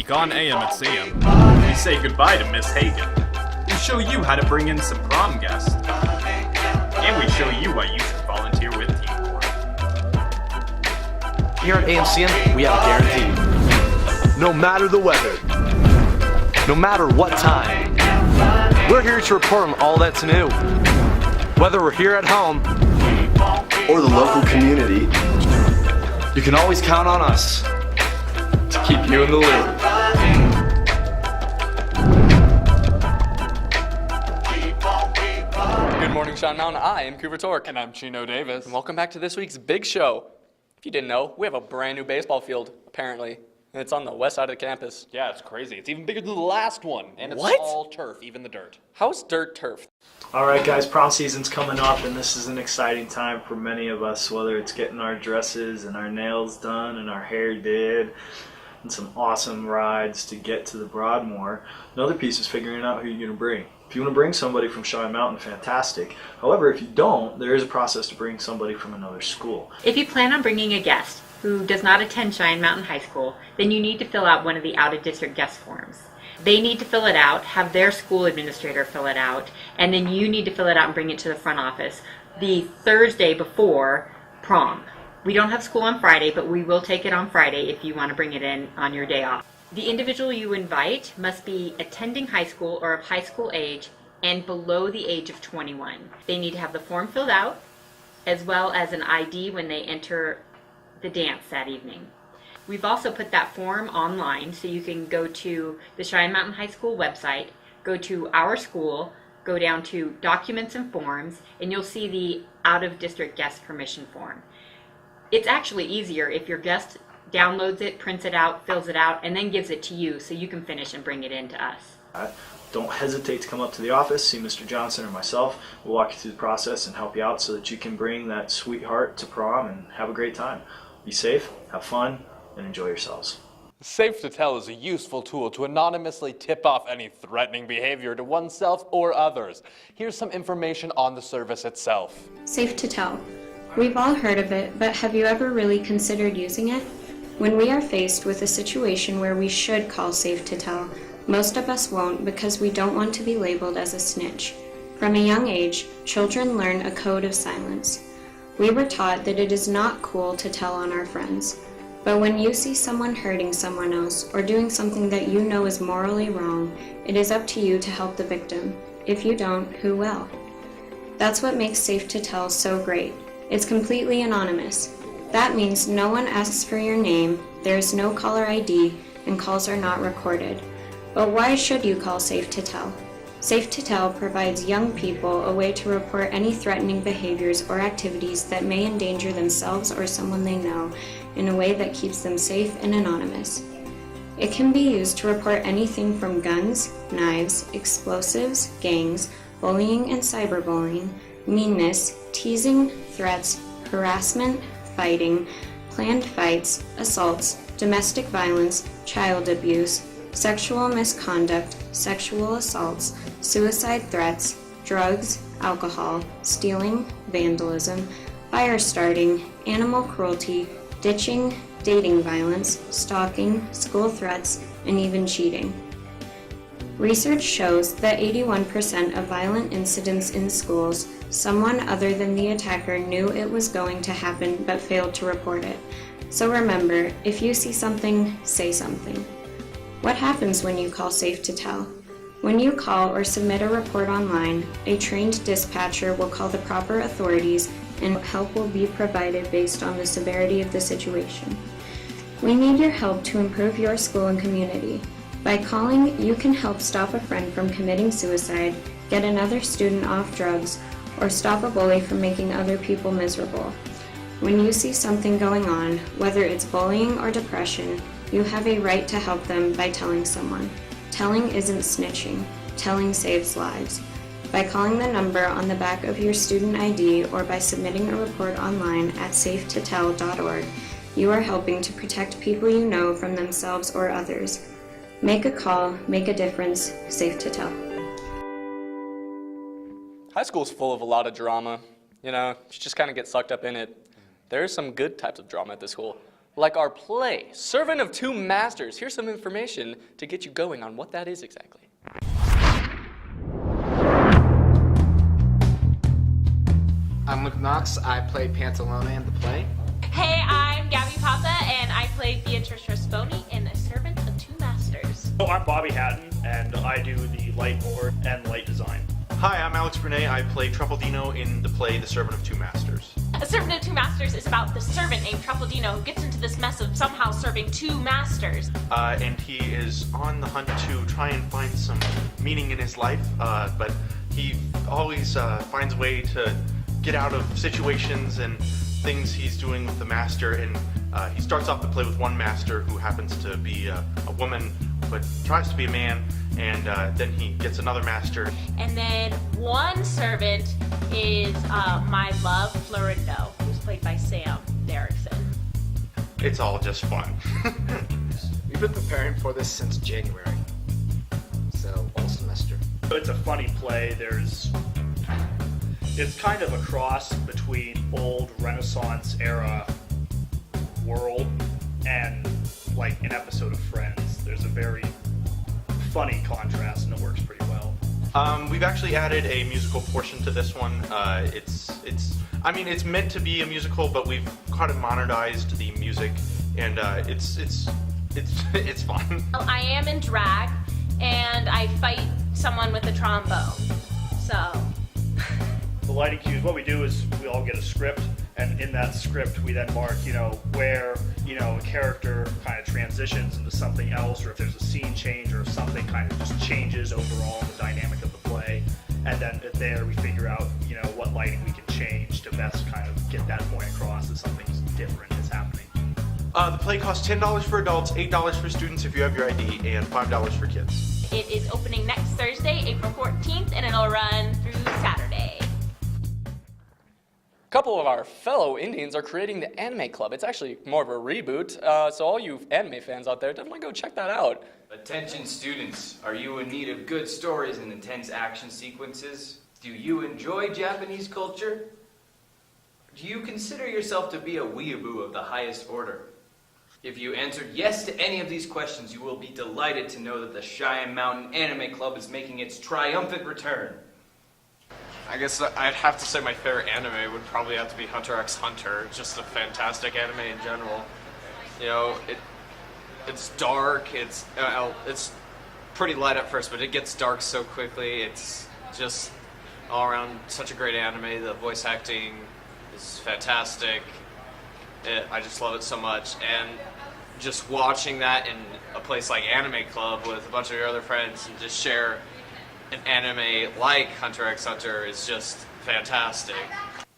week on amcm. We say goodbye to Miss Hagen. We show you how to bring in some prom guests. And we show you why you should volunteer with Team Corps. Here at amcm, we have a guarantee. No matter the weather, no matter what time, we're here to report on all that's new. Whether we're here at home or the local community, you can always count on us to keep you in the loop. Good morning, Sean Mountain. I am Cooper Torque. And I'm Chino Davis. And welcome back to this week's big show. If you didn't know, we have a brand new baseball field, apparently. And it's on the west side of the campus. Yeah, it's crazy. It's even bigger than the last one. And it's What? all turf, even the dirt. How's dirt turf? Alright guys, prom season's coming up and this is an exciting time for many of us, whether it's getting our dresses and our nails done and our hair did and some awesome rides to get to the Broadmoor. Another piece is figuring out who you're going to bring. If you want to bring somebody from Cheyenne Mountain, fantastic. However, if you don't, there is a process to bring somebody from another school. If you plan on bringing a guest who does not attend Cheyenne Mountain High School, then you need to fill out one of the out-of-district guest forms. They need to fill it out, have their school administrator fill it out, and then you need to fill it out and bring it to the front office the Thursday before prom. We don't have school on Friday, but we will take it on Friday if you want to bring it in on your day off. The individual you invite must be attending high school or of high school age and below the age of 21. They need to have the form filled out as well as an ID when they enter the dance that evening. We've also put that form online so you can go to the Cheyenne Mountain High School website, go to our school, go down to documents and forms, and you'll see the out-of-district guest permission form. It's actually easier if your guest downloads it, prints it out, fills it out, and then gives it to you so you can finish and bring it in to us. Don't hesitate to come up to the office, see Mr. Johnson or myself. We'll walk you through the process and help you out so that you can bring that sweetheart to prom and have a great time. Be safe, have fun, and enjoy yourselves. Safe to Tell is a useful tool to anonymously tip off any threatening behavior to oneself or others. Here's some information on the service itself. Safe to Tell. We've all heard of it, but have you ever really considered using it? When we are faced with a situation where we should call Safe to Tell, most of us won't because we don't want to be labeled as a snitch. From a young age, children learn a code of silence. We were taught that it is not cool to tell on our friends. But when you see someone hurting someone else or doing something that you know is morally wrong, it is up to you to help the victim. If you don't, who will? That's what makes Safe to Tell so great. It's completely anonymous. That means no one asks for your name, there is no caller ID, and calls are not recorded. But why should you call Safe to Tell? Safe to Tell provides young people a way to report any threatening behaviors or activities that may endanger themselves or someone they know in a way that keeps them safe and anonymous. It can be used to report anything from guns, knives, explosives, gangs, bullying and cyberbullying, meanness, teasing, threats, harassment, fighting, planned fights, assaults, domestic violence, child abuse, sexual misconduct, sexual assaults, suicide threats, drugs, alcohol, stealing, vandalism, fire starting, animal cruelty, ditching, dating violence, stalking, school threats, and even cheating. Research shows that 81% of violent incidents in schools, someone other than the attacker knew it was going to happen but failed to report it. So remember, if you see something, say something. What happens when you call Safe to Tell? When you call or submit a report online, a trained dispatcher will call the proper authorities and help will be provided based on the severity of the situation. We need your help to improve your school and community. By calling, you can help stop a friend from committing suicide, get another student off drugs, or stop a bully from making other people miserable. When you see something going on, whether it's bullying or depression, you have a right to help them by telling someone. Telling isn't snitching. Telling saves lives. By calling the number on the back of your student ID or by submitting a report online at safetotell.org, you are helping to protect people you know from themselves or others. Make a call, make a difference, Safe to Tell. High school's full of a lot of drama. You just kind of get sucked up in it. There's some good types of drama at this school. like our play, Servant of Two Masters. Here's some information to get you going on what that is exactly. I'm Luke Knox. I play Pantalona in the play. Hey, I'm Gabby Papa, and I play Beatrice Rasponi in The Servant of Two Masters. So I'm Bobby Hatton, and I do the light board and light design. Hi, I'm Alex Brunet. I play Truffaldino in the play The Servant of Two Masters. A Servant of Two Masters is about the servant named Truffaldino who gets into this mess of somehow serving two masters. And he is on the hunt to try and find some meaning in his life, but he always finds a way to get out of situations and things he's doing with the master. And he starts off the play with one master who happens to be a woman, but tries to be a man. And then he gets another master. And then one servant is my love, Florindo, who's played by Sam Derrickson. It's all just fun. We've been preparing for this since January, so all semester. It's a funny play. It's kind of a cross between old Renaissance era world and like an episode of Friends. There's a very funny contrast, and it works pretty well. We've actually added a musical portion to this one. It's meant to be a musical, but we've kind of modernized the music, and it's fun. I am in drag, and I fight someone with a trombone. So. The lighting cues, what we do is we all get a script, and in that script we then mark, where, a character kind of transitions into something else, or if there's a scene change, or if something kind of just changes overall in the dynamic of the play. And then there we figure out, what lighting we can change to best kind of get that point across that something different is happening. The play costs $10 for adults, $8 for students if you have your ID, and $5 for kids. It is opening next Thursday, April 14th, and it'll run through Saturday. A couple of our fellow Indians are creating the Anime Club. It's actually more of a reboot, so all you anime fans out there, definitely go check that out. Attention students, are you in need of good stories and intense action sequences? Do you enjoy Japanese culture? Do you consider yourself to be a weeaboo of the highest order? If you answered yes to any of these questions, you will be delighted to know that the Cheyenne Mountain Anime Club is making its triumphant return. I guess I'd have to say my favorite anime would probably have to be Hunter x Hunter. It's just a fantastic anime in general. It's dark. It's pretty light at first, but it gets dark so quickly. It's just all around such a great anime. The voice acting is fantastic. I just love it so much, and just watching that in a place like Anime Club with a bunch of your other friends and just share an anime like Hunter x Hunter is just fantastic.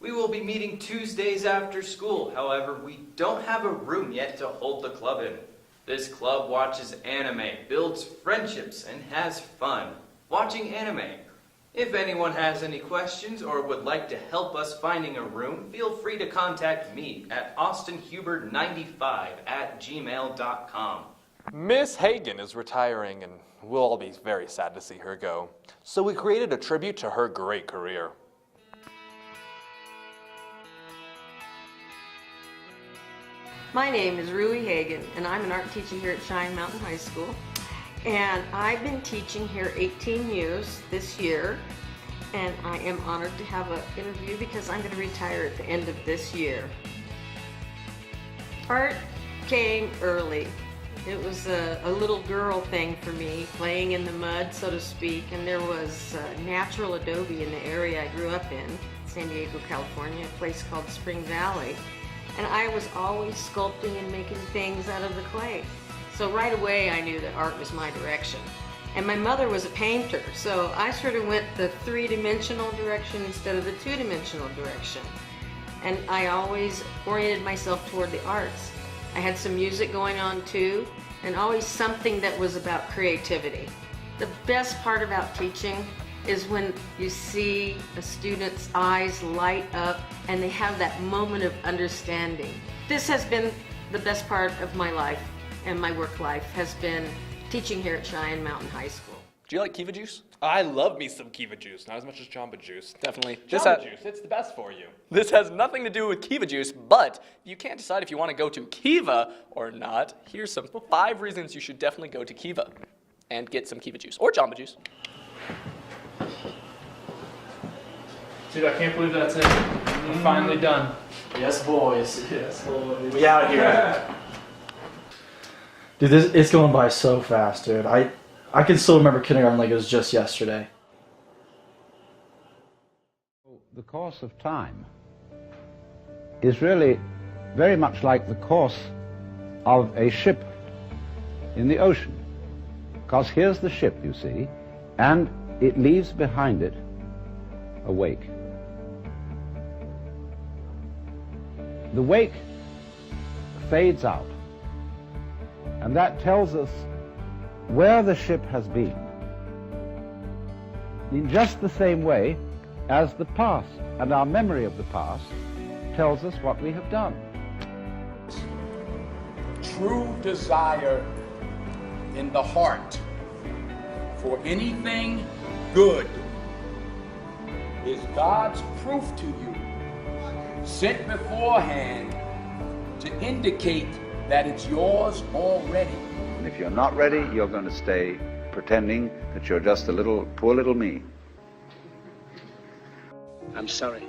We will be meeting Tuesdays after school. However, we don't have a room yet to hold the club in. This club watches anime, builds friendships, and has fun watching anime. If anyone has any questions or would like to help us finding a room, feel free to contact me at austinhuber95@gmail.com. Miss Hagen is retiring, and we'll all be very sad to see her go. So we created a tribute to her great career. My name is Rui Hagen, and I'm an art teacher here at Cheyenne Mountain High School. And I've been teaching here 18 years this year, and I am honored to have an interview because I'm going to retire at the end of this year. Art came early. It was a little girl thing for me, playing in the mud, so to speak, and there was natural adobe in the area I grew up in, San Diego, California, a place called Spring Valley. And I was always sculpting and making things out of the clay. So right away I knew that art was my direction. And my mother was a painter, so I sort of went the three-dimensional direction instead of the two-dimensional direction. And I always oriented myself toward the arts. I had some music going on too, and always something that was about creativity. The best part about teaching is when you see a student's eyes light up and they have that moment of understanding. This has been the best part of my life, and my work life has been teaching here at Cheyenne Mountain High School. Do you like Kiva juice? I love me some Kiva juice, not as much as Jamba juice. Definitely. Jamba juice, it's the best for you. This has nothing to do with Kiva juice, but if you can't decide if you want to go to Kiva or not, here's some 5 reasons you should definitely go to Kiva and get some Kiva juice or Jamba juice. Dude, I can't believe that's it. We're finally done. Yes, boys. Yes, boys. We out here. Dude, it's going by so fast, dude. I can still remember kindergarten like it was just yesterday. The course of time is really very much like the course of a ship in the ocean. Because here's the ship, you see, and it leaves behind it a wake. The wake fades out, and that tells us where the ship has been, in just the same way as the past and our memory of the past tells us what we have done. True desire in the heart for anything good is God's proof to you, sent beforehand to indicate that it's yours already. And if you're not ready, you're going to stay pretending that you're just a poor little me. I'm sorry,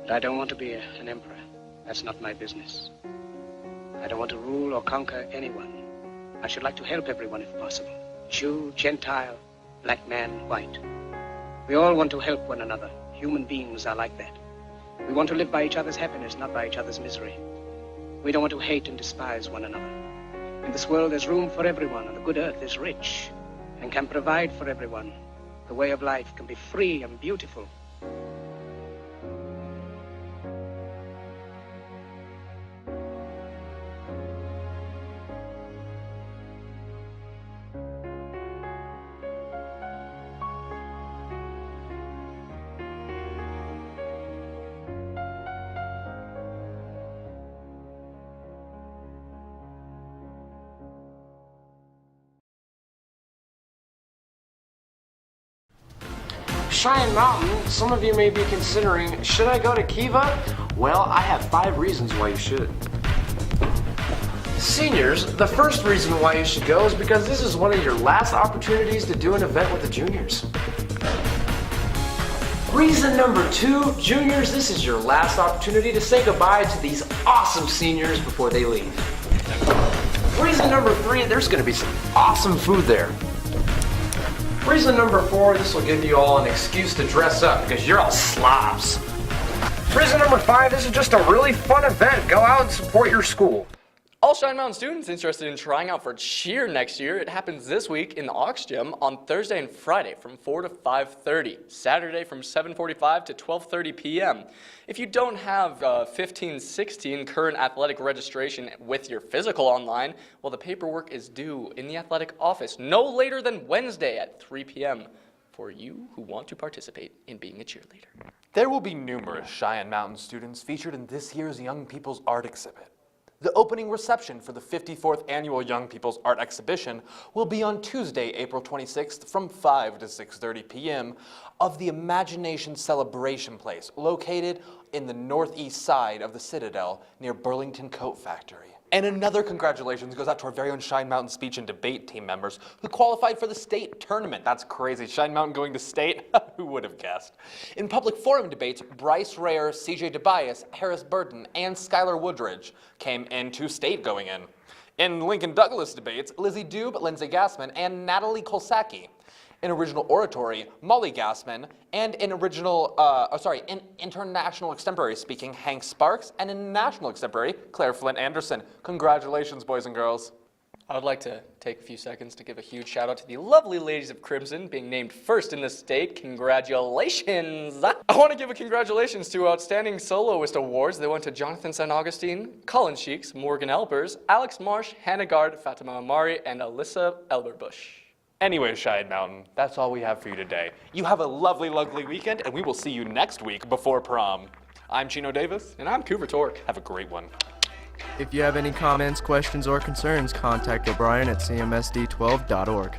but I don't want to be an emperor. That's not my business. I don't want to rule or conquer anyone. I should like to help everyone if possible. Jew, Gentile, black man, white. We all want to help one another. Human beings are like that. We want to live by each other's happiness, not by each other's misery. We don't want to hate and despise one another. In this world, there's room for everyone, and the good earth is rich and can provide for everyone. The way of life can be free and beautiful. Cheyenne Mountain, some of you may be considering, should I go to Kiva? Well, I have 5 reasons why you should. Seniors, the first reason why you should go is because this is one of your last opportunities to do an event with the juniors. Reason number 2, juniors, this is your last opportunity to say goodbye to these awesome seniors before they leave. Reason number 3, there's going to be some awesome food there. Reason number 4, this will give you all an excuse to dress up because you're all slobs. Reason number 5, this is just a really fun event. Go out and support your school. All Cheyenne Mountain students interested in trying out for cheer next year, it happens this week in the Aux Gym on Thursday and Friday from 4 to 5:30, Saturday from 7:45 to 12:30 p.m. If you don't have 15-16 current athletic registration with your physical online, well, the paperwork is due in the athletic office no later than Wednesday at 3 p.m. for you who want to participate in being a cheerleader. There will be numerous Cheyenne Mountain students featured in this year's Young People's Art Exhibit. The opening reception for the 54th Annual Young People's Art Exhibition will be on Tuesday, April 26th from 5 to 6:30 p.m. of the Imagination Celebration Place, located in the northeast side of the Citadel near Burlington Coat Factory. And another congratulations goes out to our very own Cheyenne Mountain speech and debate team members who qualified for the state tournament. That's crazy. Cheyenne Mountain going to state? Who would have guessed? In public forum debates, Bryce Rare, CJ DeBias, Harris Burton, and Skylar Woodridge came into state going in. In Lincoln Douglas debates, Lizzie Dube, Lindsay Gassman, and Natalie Kolsacki. In original oratory, Molly Gassman, and in international extemporary speaking, Hank Sparks, and in national extemporary, Claire Flint Anderson. Congratulations, boys and girls. I would like to take a few seconds to give a huge shout out to the lovely ladies of Crimson being named first in the state. Congratulations! I want to give a congratulations to Outstanding Soloist Awards. They went to Jonathan St. Augustine, Colin Sheeks, Morgan Elbers, Alex Marsh, Hannah Gard, Fatima Amari, and Alyssa Elberbush. Anyway, Cheyenne Mountain, that's all we have for you today. You have a lovely, lovely weekend, and we will see you next week before prom. I'm Chino Davis. And I'm Cooper Torque. Have a great one. If you have any comments, questions, or concerns, contact O'Brien at cmsd12.org.